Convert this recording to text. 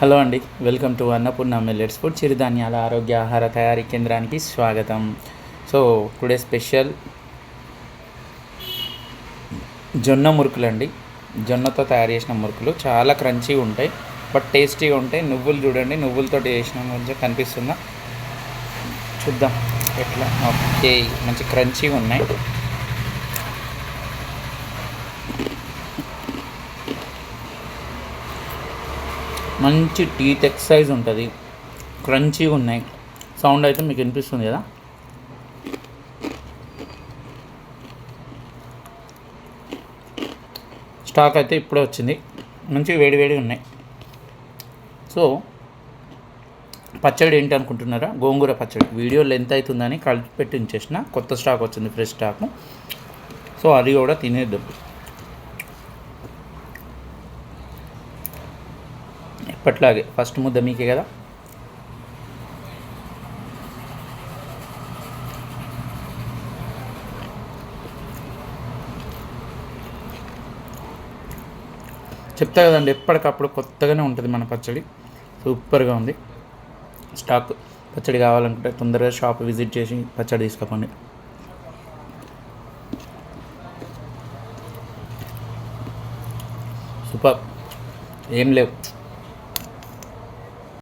Hello అండి, welcome to Annapurna millets food చిరుధాన్యాల ఆరోగ్య ఆహార తయారీ కేంద్రానికి స్వాగతం. సో టుడే స్పెషల్ జొన్న మురుకులు అండి. జొన్నతో తయారు చేసిన మురుకులు చాలా క్రంచీగా ఉంటాయి, బట్ టేస్టీగా ఉంటాయి. నువ్వులు చూడండి, నువ్వులతో చేసిన కొంచెం కనిపిస్తుందా, చూద్దాం ఎట్లా. ఓకే, మంచి క్రంచీగా ఉన్నాయి. మంచి టీత్ ఎక్సైజ్ ఉంటుంది, క్రంచీగా ఉన్నాయి. సౌండ్ అయితే మీకు వినిపిస్తుంది కదా. స్టాక్ అయితే ఇప్పుడే వచ్చింది, మంచి వేడివేడి ఉన్నాయి. సో పచ్చడి ఏంటి అనుకుంటున్నారా? గోంగూర పచ్చడి. వీడియో లెంత్ అవుతుందని కలిపి పెట్టి ఉంచేసిన, కొత్త స్టాక్ వచ్చింది, ఫ్రెష్ స్టాక్. సో అది కూడా తినేద్దాం. ఎప్పట్లాగే ఫస్ట్ ముద్ద మీకే కదా. చెప్తా కదండి, ఎప్పటికప్పుడు కొత్తగానే ఉంటుంది మన పచ్చడి. సూపర్గా ఉంది స్టాక్. పచ్చడి కావాలనుకుంటే తొందరగా షాప్ విజిట్ చేసి పచ్చడి తీసుకోండి. సూపర్, ఏం లేవు.